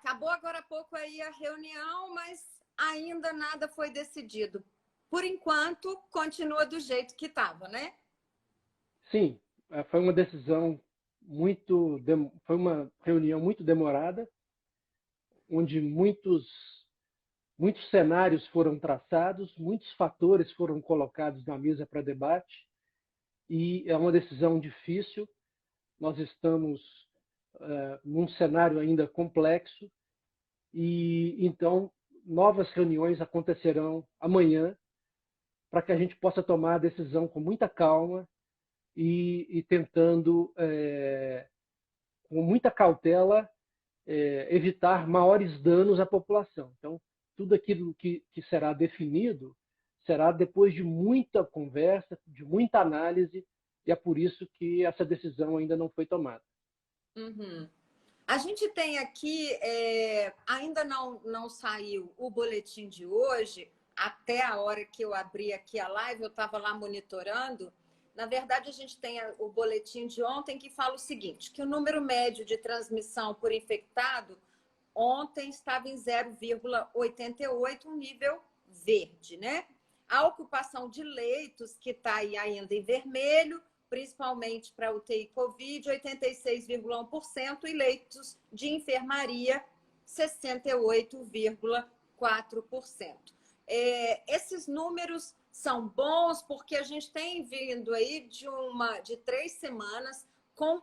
acabou agora há pouco aí a reunião, mas ainda nada foi decidido. Por enquanto, continua do jeito que estava, né? Sim, foi uma decisão foi uma reunião muito demorada, onde muitos cenários foram traçados, muitos fatores foram colocados na mesa para debate, e é uma decisão difícil. Nós estamos num cenário ainda complexo, e então novas reuniões acontecerão amanhã para que a gente possa tomar a decisão com muita calma e tentando, com muita cautela, evitar maiores danos à população. Então, tudo aquilo que será definido será depois de muita conversa, de muita análise, e é por isso que essa decisão ainda não foi tomada. Uhum. A gente tem aqui, ainda não saiu o boletim de hoje, até a hora que eu abri aqui a live, eu estava lá monitorando. Na verdade, a gente tem o boletim de ontem que fala o seguinte, que o número médio de transmissão por infectado ontem estava em 0,88, um nível verde, né? A ocupação de leitos, que está aí ainda em vermelho, principalmente para UTI Covid, 86,1%, e leitos de enfermaria, 68,4%. Esses números são bons porque a gente tem vindo aí de 3 semanas com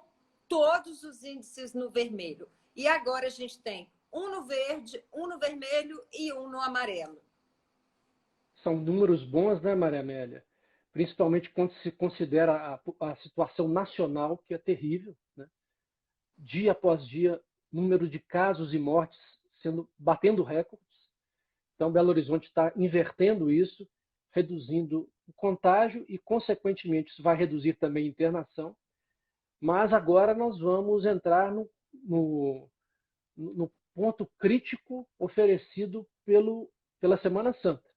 todos os índices no vermelho. E agora a gente tem um no verde, um no vermelho e um no amarelo. São números bons, né, Maria Amélia? Principalmente quando se considera a situação nacional, que é terrível, né? Dia após dia, número de casos e mortes batendo recordes. Então, Belo Horizonte está invertendo isso, reduzindo o contágio e, consequentemente, isso vai reduzir também a internação. Mas agora nós vamos entrar no ponto crítico oferecido pela Semana Santa.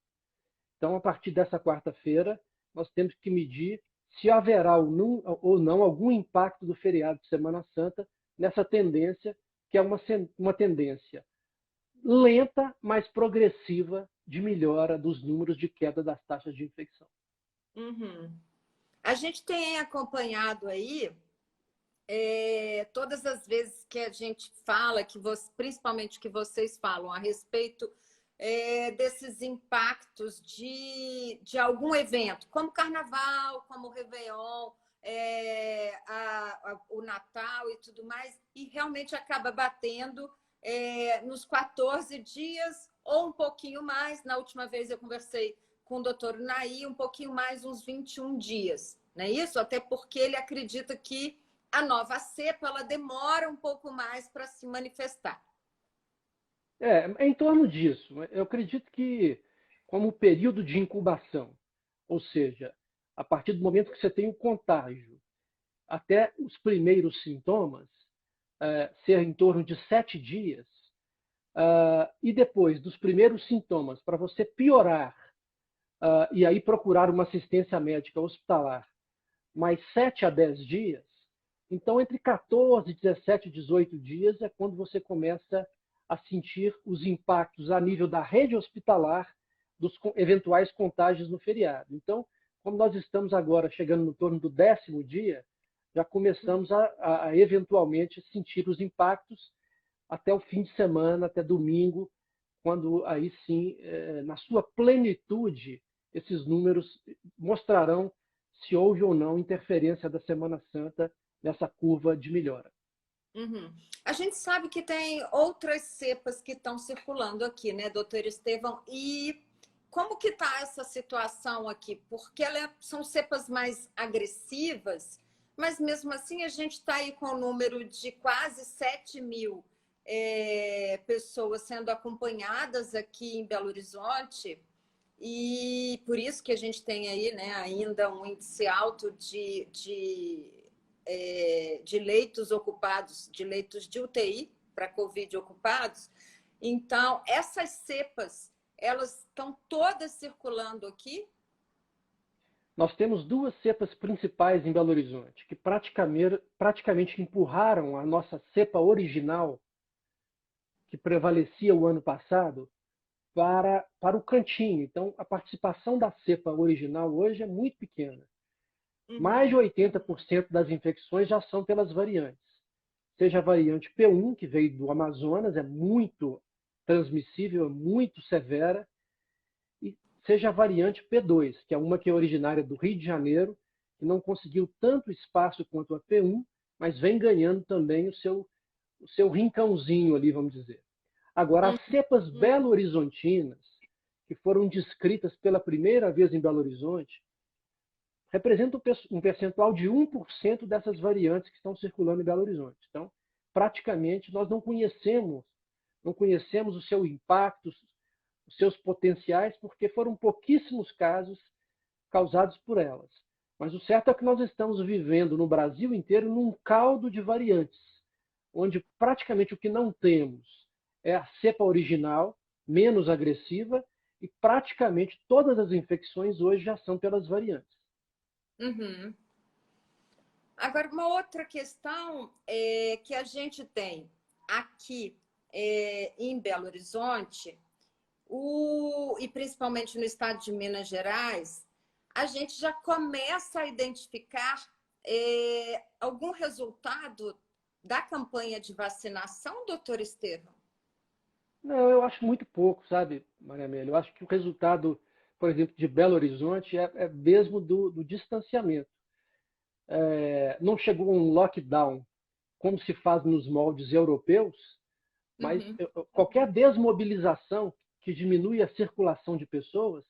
Então, a partir dessa quarta-feira, nós temos que medir se haverá ou não algum impacto do feriado de Semana Santa nessa tendência, que é uma tendência lenta, mas progressiva de melhora dos números de queda das taxas de infecção. Uhum. A gente tem acompanhado aí, todas as vezes que a gente fala, principalmente que vocês falam a respeito desses impactos de algum evento, como Carnaval, como o Réveillon, o Natal e tudo mais, e realmente acaba batendo nos 14 dias ou um pouquinho mais. Na última vez eu conversei com o doutor Naí, um pouquinho mais, uns 21 dias, não é isso? Até porque ele acredita que a nova cepa ela demora um pouco mais para se manifestar. É em torno disso. Eu acredito que, como período de incubação, ou seja, a partir do momento que você tem o contágio até os primeiros sintomas, ser em torno de 7 dias, e depois dos primeiros sintomas, para você piorar e aí procurar uma assistência médica hospitalar, mais 7 a 10 dias, então entre 14, 17 e 18 dias é quando você começa a sentir os impactos a nível da rede hospitalar dos eventuais contágios no feriado. Então, como nós estamos agora chegando no torno do 10º dia, já começamos a eventualmente sentir os impactos até o fim de semana, até domingo, quando aí sim, na sua plenitude, esses números mostrarão se houve ou não interferência da Semana Santa nessa curva de melhora. Uhum. A gente sabe que tem outras cepas que estão circulando aqui, né, doutor Estevão? E como que está essa situação aqui? Porque são cepas mais agressivas, mas mesmo assim a gente está aí com o número de quase 7.000 pessoas sendo acompanhadas aqui em Belo Horizonte, e por isso que a gente tem aí, né, ainda um índice alto de leitos ocupados, de leitos de UTI para Covid ocupados. Então, essas cepas, elas estão todas circulando aqui? Nós temos duas cepas principais em Belo Horizonte, que praticamente empurraram a nossa cepa original, que prevalecia o ano passado para o cantinho. Então, a participação da cepa original hoje é muito pequena. Mais de 80% das infecções já são pelas variantes. Seja a variante P1, que veio do Amazonas, é muito transmissível, é muito severa, e seja a variante P2, que é uma que é originária do Rio de Janeiro, que não conseguiu tanto espaço quanto a P1, mas vem ganhando também o seu rincãozinho ali, vamos dizer. Agora, as cepas belo-horizontinas, que foram descritas pela primeira vez em Belo Horizonte, representam um percentual de 1% dessas variantes que estão circulando em Belo Horizonte. Então, praticamente, nós não conhecemos o seu impacto, os seus potenciais, porque foram pouquíssimos casos causados por elas. Mas o certo é que nós estamos vivendo no Brasil inteiro num caldo de variantes, onde praticamente o que não temos é a cepa original, menos agressiva, e praticamente todas as infecções hoje já são pelas variantes. Uhum. Agora, uma outra questão é que a gente tem aqui em Belo Horizonte, e principalmente no estado de Minas Gerais, a gente já começa a identificar algum resultado da campanha de vacinação, doutor Estevam? Não, eu acho muito pouco, sabe, Maria Amélia? Eu acho que o resultado, por exemplo, de Belo Horizonte é mesmo do distanciamento. Não chegou a um lockdown, como se faz nos moldes europeus, mas qualquer desmobilização que diminui a circulação de pessoas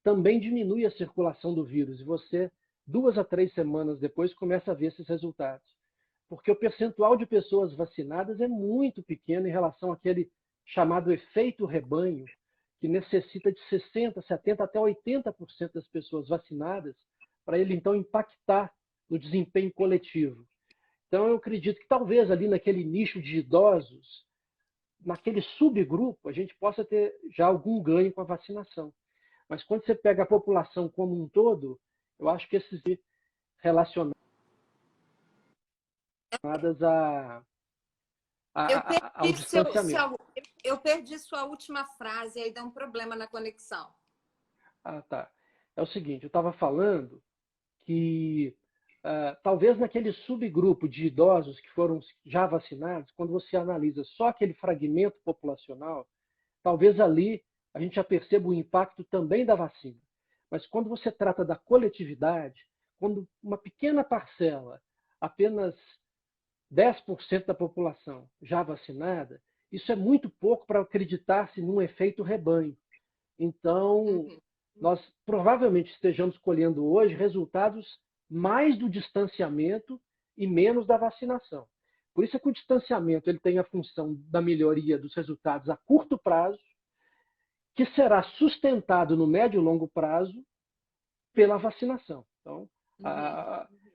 também diminui a circulação do vírus. E você, 2 a 3 semanas depois, começa a ver esses resultados. Porque o percentual de pessoas vacinadas é muito pequeno em relação àquele chamado efeito rebanho, que necessita de 60%, 70%, até 80% das pessoas vacinadas para ele, então, impactar no desempenho coletivo. Então, eu acredito que talvez ali naquele nicho de idosos, naquele subgrupo, a gente possa ter já algum ganho com a vacinação. Mas quando você pega a população como um todo, eu acho que esses relacionados ao distanciamento. Eu perdi sua última frase, aí deu um problema na conexão. Ah, tá. É o seguinte, eu estava falando que talvez naquele subgrupo de idosos que foram já vacinados, quando você analisa só aquele fragmento populacional, talvez ali a gente já perceba o impacto também da vacina. Mas quando você trata da coletividade, quando uma pequena parcela, apenas 10% da população já vacinada, isso é muito pouco para acreditar-se num efeito rebanho. Então, nós provavelmente estejamos colhendo hoje resultados mais do distanciamento e menos da vacinação. Por isso é que o distanciamento ele tem a função da melhoria dos resultados a curto prazo, que será sustentado no médio e longo prazo pela vacinação. Então,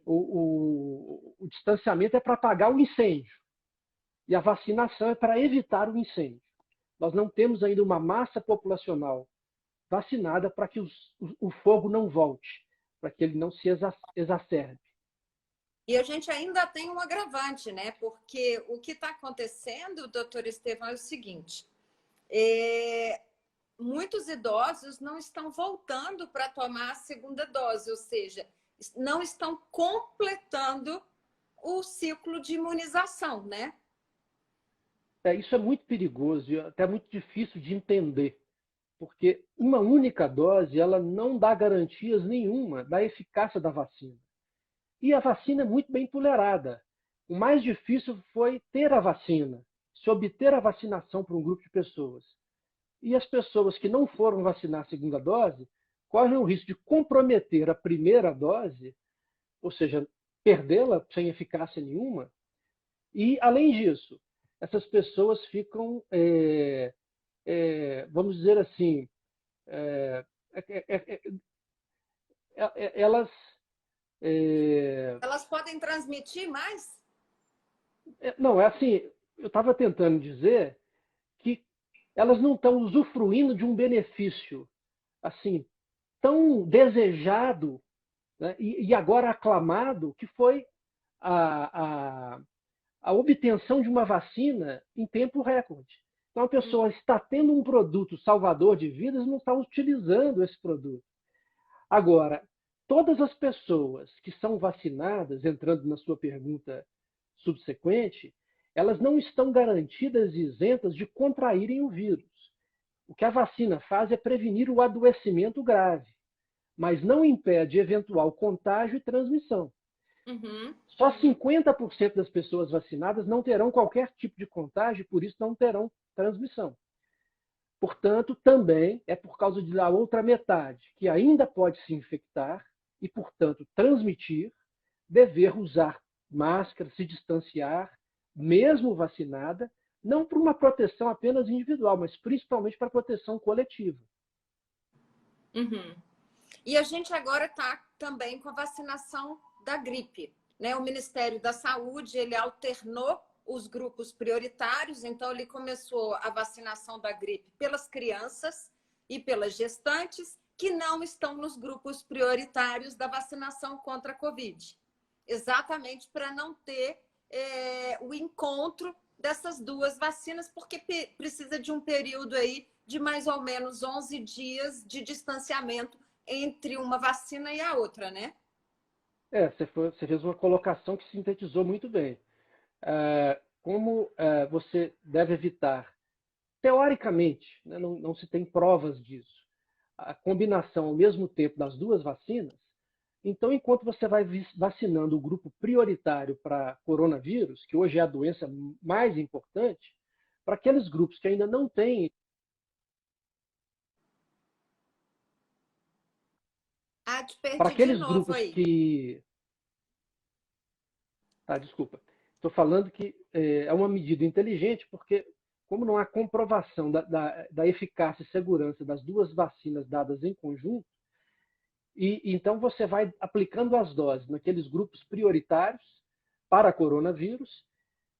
o distanciamento é para apagar o incêndio e a vacinação é para evitar o incêndio. Nós não temos ainda uma massa populacional vacinada para que o fogo não volte, para que ele não se exacerbe. E a gente ainda tem um agravante, né? Porque o que está acontecendo, doutor Estevam, é o seguinte: muitos idosos não estão voltando para tomar a segunda dose, ou seja, não estão completando o ciclo de imunização, né? Isso é muito perigoso e até muito difícil de entender, porque uma única dose ela não dá garantias nenhuma da eficácia da vacina. E a vacina é muito bem tolerada. O mais difícil foi ter a vacina, se obter a vacinação para um grupo de pessoas. E as pessoas que não foram vacinar a segunda dose correm o risco de comprometer a primeira dose, ou seja, perdê-la sem eficácia nenhuma. E, além disso, essas pessoas ficam, vamos dizer assim, elas Elas podem transmitir mais? Não, é assim, eu estava tentando dizer que elas não estão usufruindo de um benefício assim tão desejado, né, e agora aclamado, que foi a, a, a obtenção de uma vacina em tempo recorde. Então, a pessoa está tendo um produto salvador de vidas e não está utilizando esse produto. Agora, todas as pessoas que são vacinadas, entrando na sua pergunta subsequente, elas não estão garantidas e isentas de contraírem o vírus. O que a vacina faz é prevenir o adoecimento grave, mas não impede eventual contágio e transmissão. Só 50% das pessoas vacinadas não terão qualquer tipo de contágio e, por isso, não terão transmissão. Portanto, também é por causa da outra metade, que ainda pode se infectar e, portanto, transmitir, dever usar máscara, se distanciar, mesmo vacinada, não por uma proteção apenas individual, mas principalmente para proteção coletiva. E a gente agora está também com a vacinação da gripe, né? O Ministério da Saúde, ele alternou os grupos prioritários, então ele começou a vacinação da gripe pelas crianças e pelas gestantes que não estão nos grupos prioritários da vacinação contra a Covid. Exatamente para não ter o encontro dessas duas vacinas, porque precisa de um período aí de mais ou menos 11 dias de distanciamento entre uma vacina e a outra, né? Você fez uma colocação que sintetizou muito bem. Como você deve evitar, teoricamente, né, não se tem provas disso, a combinação ao mesmo tempo das duas vacinas, então, enquanto você vai vacinando o grupo prioritário para coronavírus, que hoje é a doença mais importante, para aqueles grupos que ainda não têm. Te Para perdi de aqueles novo grupos aí. que. Desculpa. Estou falando que é uma medida inteligente, porque, como não há comprovação da eficácia e segurança das duas vacinas dadas em conjunto, então você vai aplicando as doses naqueles grupos prioritários para coronavírus,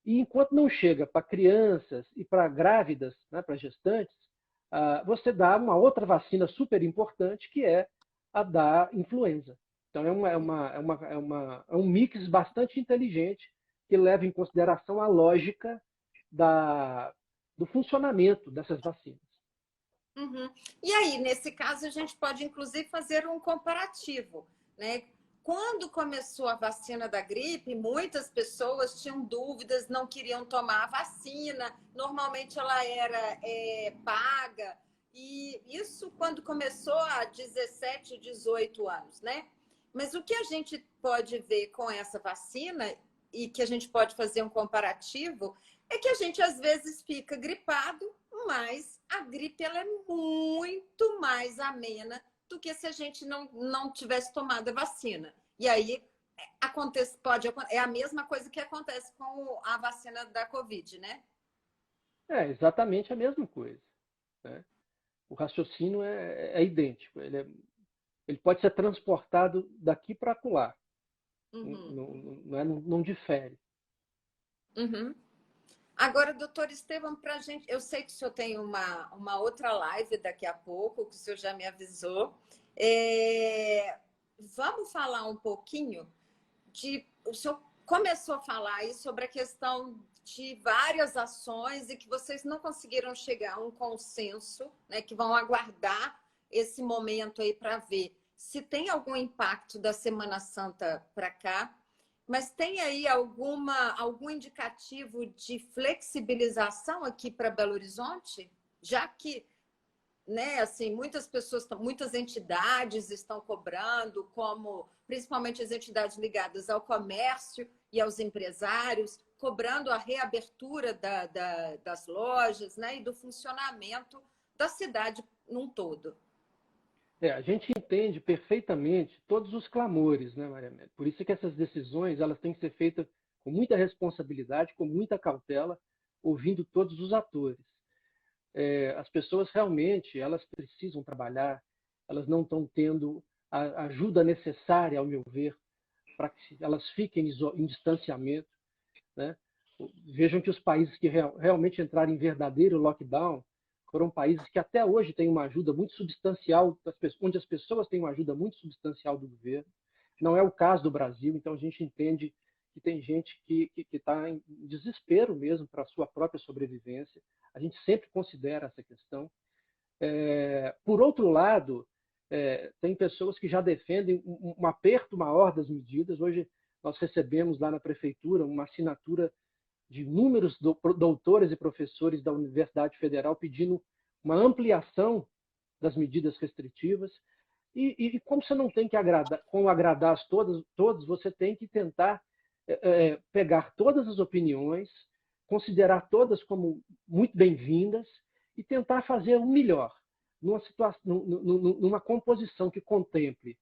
e enquanto não chega para crianças e para grávidas, né, para gestantes, você dá uma outra vacina super importante, que é a da influenza. Então é um mix bastante inteligente que leva em consideração a lógica do funcionamento dessas vacinas. E aí, nesse caso, a gente pode, inclusive, fazer um comparativo, né? Quando começou a vacina da gripe, muitas pessoas tinham dúvidas, não queriam tomar a vacina. Normalmente ela era paga. E isso quando começou há 17, 18 anos, né? Mas o que a gente pode ver com essa vacina e que a gente pode fazer um comparativo é que a gente às vezes fica gripado, mas a gripe ela é muito mais amena do que se a gente não tivesse tomado a vacina. E aí é a mesma coisa que acontece com a vacina da Covid, né? É exatamente a mesma coisa, né? O raciocínio é idêntico. Ele pode ser transportado daqui para acolá. Não difere. Agora, doutor Estevam, para a gente, eu sei que o senhor tem uma outra live daqui a pouco, que o senhor já me avisou. Vamos falar um pouquinho o senhor começou a falar aí sobre a questão de várias ações e que vocês não conseguiram chegar a um consenso, né, que vão aguardar esse momento aí para ver se tem algum impacto da Semana Santa para cá. Mas tem aí algum indicativo de flexibilização aqui para Belo Horizonte? Já que, né, assim, muitas entidades estão cobrando, como principalmente as entidades ligadas ao comércio e aos empresários, cobrando a reabertura das lojas, né, e do funcionamento da cidade num todo. A gente entende perfeitamente todos os clamores, né, Maria Amélia? Por isso que essas decisões elas têm que ser feitas com muita responsabilidade, com muita cautela, ouvindo todos os atores. As pessoas realmente elas precisam trabalhar, elas não estão tendo a ajuda necessária, ao meu ver, para que elas fiquem em distanciamento, né? Vejam que os países que realmente entraram em verdadeiro lockdown foram países que até hoje têm uma ajuda muito substancial, onde as pessoas têm uma ajuda muito substancial do governo. Não é o caso do Brasil, então a gente entende que tem gente que está em desespero mesmo para a sua própria sobrevivência. A gente sempre considera essa questão. Por outro lado, tem pessoas que já defendem um aperto maior das medidas. Hoje nós recebemos lá na prefeitura uma assinatura de inúmeros doutores e professores da Universidade Federal pedindo uma ampliação das medidas restritivas. E como você não tem que agradar todos, você tem que tentar pegar todas as opiniões, considerar todas como muito bem-vindas e tentar fazer o melhor numa composição que contemple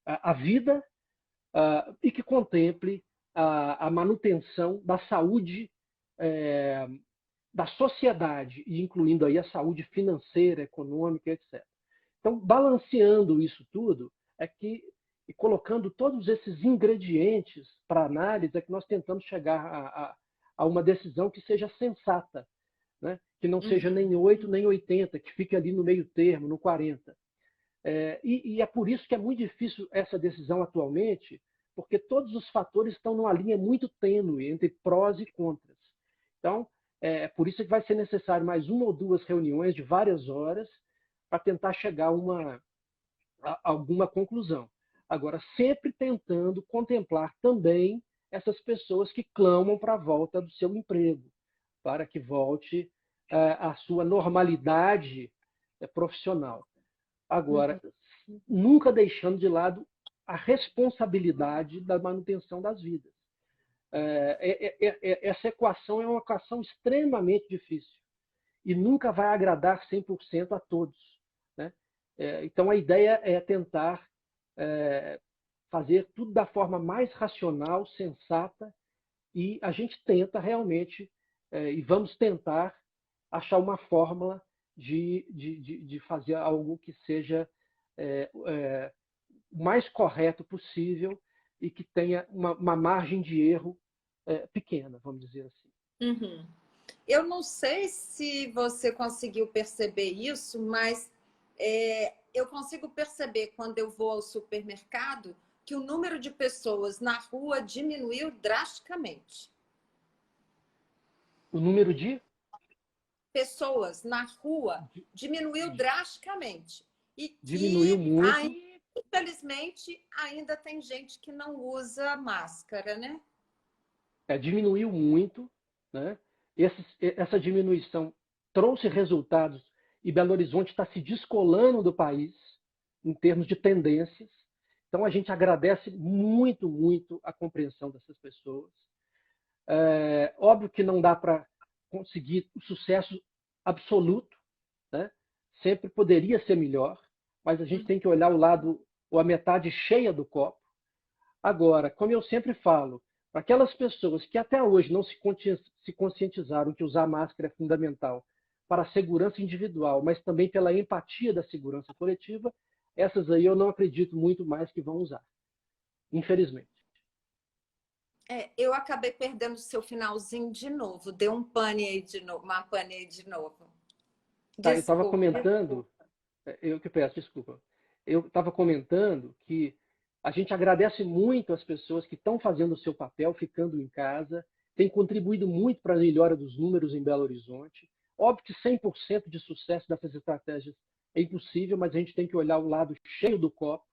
a vida e que contemple a manutenção da saúde da sociedade, e incluindo aí a saúde financeira, econômica, etc. Então, balanceando isso tudo, e colocando todos esses ingredientes para análise, é que nós tentamos chegar a uma decisão que seja sensata, né? Que não seja nem 8 nem 80, que fique ali no meio termo, no 40. E é por isso que é muito difícil essa decisão atualmente, porque todos os fatores estão numa linha muito tênue entre prós e contras. Então, por isso que vai ser necessário mais uma ou duas reuniões de várias horas para tentar chegar a alguma conclusão. Agora, sempre tentando contemplar também essas pessoas que clamam para a volta do seu emprego, para que volte à sua normalidade profissional. Agora, nunca deixando de lado a responsabilidade da manutenção das vidas. Essa equação é uma equação extremamente difícil e nunca vai agradar 100% a todos, né? Então, a ideia é tentar fazer tudo da forma mais racional, sensata, e a gente tenta realmente, e vamos tentar achar uma fórmula de fazer algo que seja o mais correto possível e que tenha uma margem de erro pequena, vamos dizer assim. Uhum. Eu não sei se você conseguiu perceber isso, mas eu consigo perceber quando eu vou ao supermercado que o número de pessoas na rua diminuiu drasticamente. O número de pessoas na rua diminuiu drasticamente. E diminuiu que, muito. infelizmente, ainda tem gente que não usa máscara, né? Diminuiu muito, né? Essa diminuição trouxe resultados e Belo Horizonte está se descolando do país em termos de tendências. Então, a gente agradece muito, muito a compreensão dessas pessoas. Óbvio que não dá para conseguir o sucesso absoluto, né? Sempre poderia ser melhor, mas a gente tem que olhar o lado, ou a metade cheia do copo. Agora, como eu sempre falo, para aquelas pessoas que até hoje não se conscientizaram que usar máscara é fundamental para a segurança individual, mas também pela empatia da segurança coletiva, essas aí eu não acredito muito mais que vão usar, infelizmente. Eu acabei perdendo o seu finalzinho de novo. Deu um pane aí de novo, uma pane aí de novo. Tá, eu estava comentando, eu que peço desculpa. Eu estava comentando que a gente agradece muito as pessoas que estão fazendo o seu papel, ficando em casa, tem contribuído muito para a melhora dos números em Belo Horizonte. Óbvio que 100% de sucesso dessas estratégias é impossível, mas a gente tem que olhar o lado cheio do copo.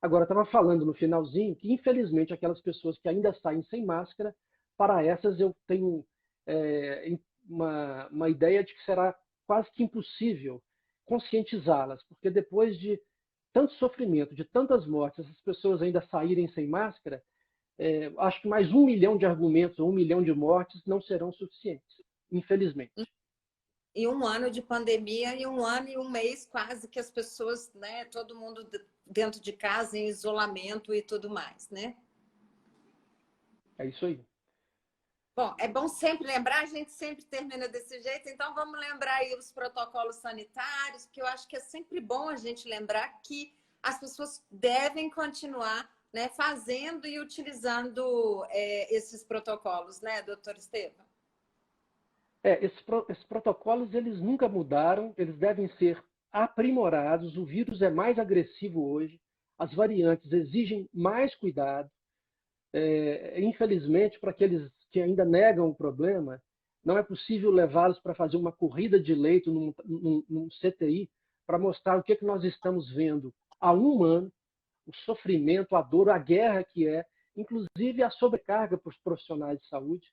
Agora, estava falando no finalzinho que, infelizmente, aquelas pessoas que ainda saem sem máscara, para essas eu tenho uma ideia de que será quase que impossível conscientizá-las, porque depois de tanto sofrimento, de tantas mortes, essas pessoas ainda saírem sem máscara, acho que mais 1 milhão de argumentos ou 1 milhão de mortes não serão suficientes, infelizmente. E 1 ano de pandemia e 1 ano e 1 mês quase que as pessoas, né, todo mundo dentro de casa, em isolamento e tudo mais, né? É isso aí. Bom, é bom sempre lembrar, a gente sempre termina desse jeito, então vamos lembrar aí os protocolos sanitários, porque eu acho que é sempre bom a gente lembrar que as pessoas devem continuar, né, fazendo e utilizando esses protocolos, né, doutor Estevam? Esses protocolos eles nunca mudaram, eles devem ser aprimorados, o vírus é mais agressivo hoje, as variantes exigem mais cuidado. Infelizmente, para aqueles que ainda negam o problema, não é possível levá-los para fazer uma corrida de leito num CTI para mostrar o que nós estamos vendo há um ano, o sofrimento, a dor, a guerra que é, inclusive a sobrecarga para os profissionais de saúde.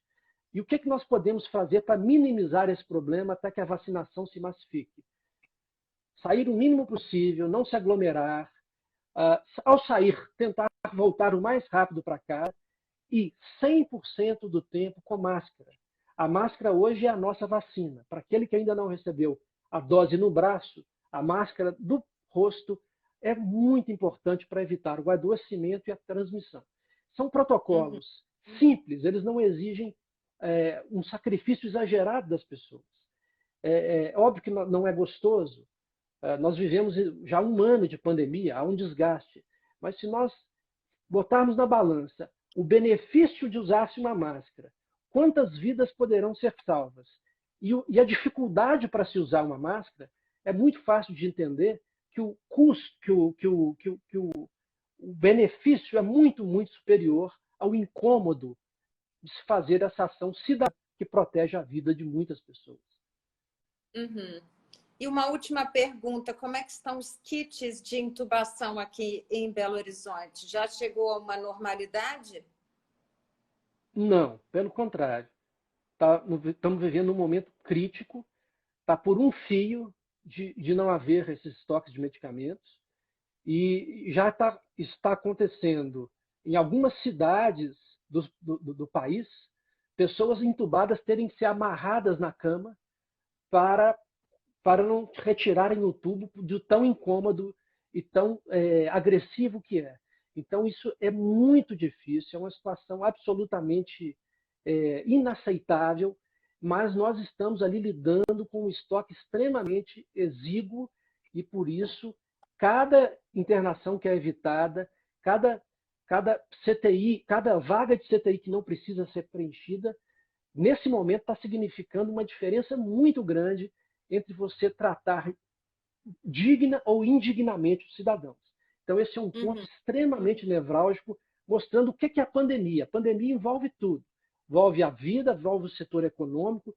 E o que nós podemos fazer para minimizar esse problema até que a vacinação se massifique? Sair o mínimo possível, não se aglomerar. Ao sair, tentar voltar o mais rápido para casa e 100% do tempo com máscara. A máscara hoje é a nossa vacina. Para aquele que ainda não recebeu a dose no braço, a máscara do rosto é muito importante para evitar o adoecimento e a transmissão. São protocolos simples, eles não exigem um sacrifício exagerado das pessoas. É óbvio que não é gostoso. Nós vivemos já um ano de pandemia, há um desgaste. Mas se nós botarmos na balança o benefício de usar-se uma máscara, quantas vidas poderão ser salvas, e a dificuldade para se usar uma máscara, é muito fácil de entender que o custo, o benefício é muito, muito superior ao incômodo de se fazer essa ação cidadã que protege a vida de muitas pessoas. E uma última pergunta, como é que estão os kits de intubação aqui em Belo Horizonte? Já chegou a uma normalidade? Não, pelo contrário. Estamos vivendo um momento crítico, está por um fio de não haver esses estoques de medicamentos, e já está acontecendo em algumas cidades do país, pessoas entubadas terem que ser amarradas na cama para não retirarem o tubo de tão incômodo e tão agressivo que é. Então, isso é muito difícil, é uma situação absolutamente inaceitável, mas nós estamos ali lidando com um estoque extremamente exíguo e, por isso, cada internação que é evitada, cada CTI, cada vaga de CTI que não precisa ser preenchida, nesse momento está significando uma diferença muito grande entre você tratar digna ou indignamente os cidadãos. Então, esse é um ponto extremamente nevrálgico, mostrando o que é a pandemia. A pandemia envolve tudo. Envolve a vida, envolve o setor econômico,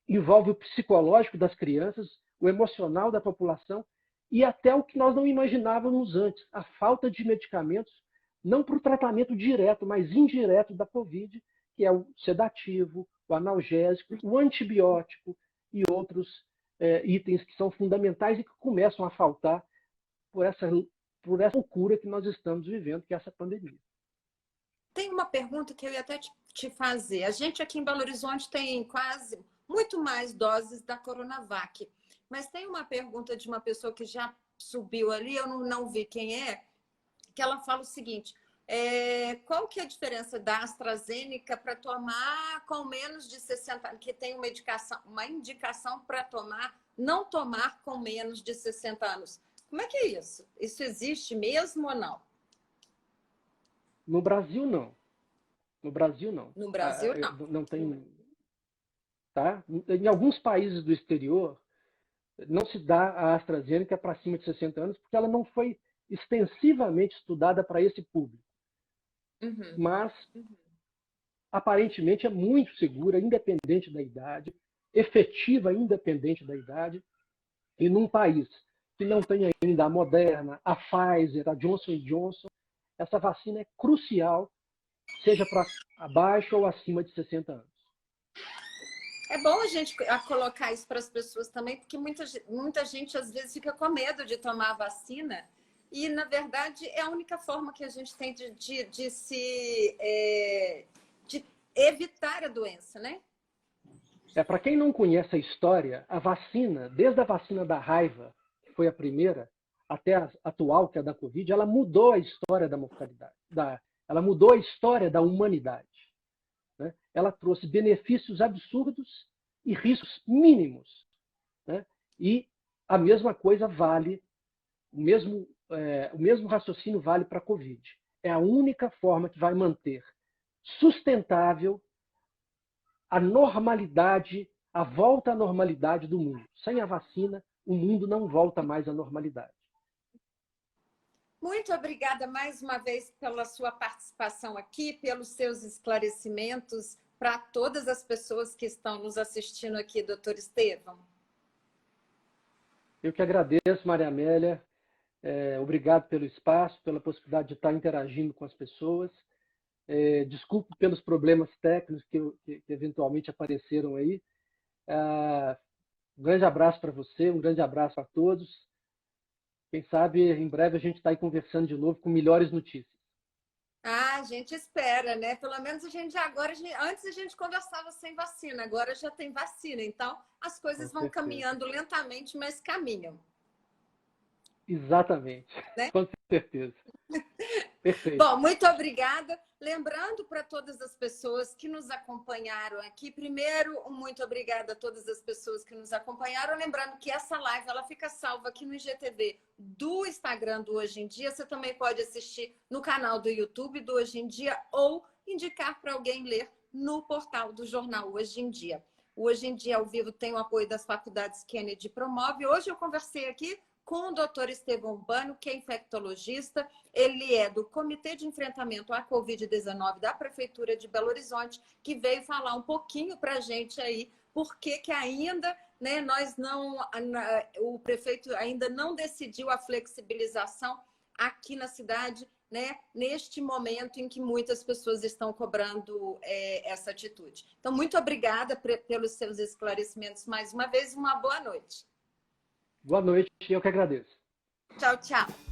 envolve o psicológico das crianças, o emocional da população e até o que nós não imaginávamos antes, a falta de medicamentos, não para o tratamento direto, mas indireto da Covid, que é o sedativo, o analgésico, o antibiótico e outros itens que são fundamentais e que começam a faltar por essa loucura que nós estamos vivendo, que é essa pandemia. Tem uma pergunta que eu ia até te fazer. A gente aqui em Belo Horizonte tem quase muito mais doses da Coronavac, mas tem uma pergunta de uma pessoa que já subiu ali, eu não vi quem é, que ela fala o seguinte: qual que é a diferença da AstraZeneca para tomar com menos de 60 anos, que tem uma indicação para tomar, não tomar com menos de 60 anos? Como é que é isso? Isso existe mesmo ou não? No Brasil, não. No Brasil, não. No Brasil, não. Não tem. Tá? Em alguns países do exterior, não se dá a AstraZeneca para acima de 60 anos, porque ela não foi extensivamente estudada para esse público. Mas, aparentemente, é muito segura, independente da idade, efetiva, independente da idade, e num país que não tem ainda a Moderna, a Pfizer, a Johnson Johnson, essa vacina é crucial, seja para abaixo ou acima de 60 anos. É bom a gente colocar isso para as pessoas também, porque muita gente às vezes fica com medo de tomar a vacina e, na verdade, é a única forma que a gente tem de evitar a doença, né? Para quem não conhece a história, a vacina, desde a vacina da raiva, que foi a primeira, até a atual, que é a da Covid, ela mudou a história da mortalidade, ela mudou a história da humanidade. Né? Ela trouxe benefícios absurdos e riscos mínimos. Né? E a mesma coisa vale, o mesmo raciocínio vale para a Covid. É a única forma que vai manter sustentável a normalidade, a volta à normalidade do mundo. Sem a vacina, o mundo não volta mais à normalidade. Muito obrigada mais uma vez pela sua participação aqui, pelos seus esclarecimentos para todas as pessoas que estão nos assistindo aqui, doutor Estevão. Eu que agradeço, Maria Amélia. Obrigado pelo espaço, pela possibilidade de estar interagindo com as pessoas. Desculpe pelos problemas técnicos que eventualmente apareceram aí. Um grande abraço para você, um grande abraço a todos. Quem sabe, em breve, a gente está aí conversando de novo com melhores notícias. A gente espera, né? Pelo menos a gente agora, antes a gente conversava sem vacina, agora já tem vacina. Então, as coisas vão caminhando lentamente, mas caminham. Exatamente, né? Com certeza. Perfeito. Bom, muito obrigada. Lembrando para todas as pessoas que nos acompanharam aqui, primeiro, muito obrigada a todas as pessoas que nos acompanharam. Lembrando que essa live ela fica salva aqui no IGTV do Instagram do Hoje em Dia. Você também pode assistir no canal do YouTube do Hoje em Dia ou indicar para alguém ler no portal do jornal Hoje em Dia. O Hoje em Dia ao vivo tem o apoio das faculdades Kennedy Promove. Hoje eu conversei aqui com o doutor Estevão Urbano, que é infectologista. Ele é do Comitê de Enfrentamento à Covid-19 da Prefeitura de Belo Horizonte, que veio falar um pouquinho para a gente aí por que ainda, né, o prefeito ainda não decidiu a flexibilização aqui na cidade, né, neste momento em que muitas pessoas estão cobrando essa atitude. Então, muito obrigada pelos seus esclarecimentos mais uma vez. Uma boa noite. Boa noite, eu que agradeço. Tchau, tchau.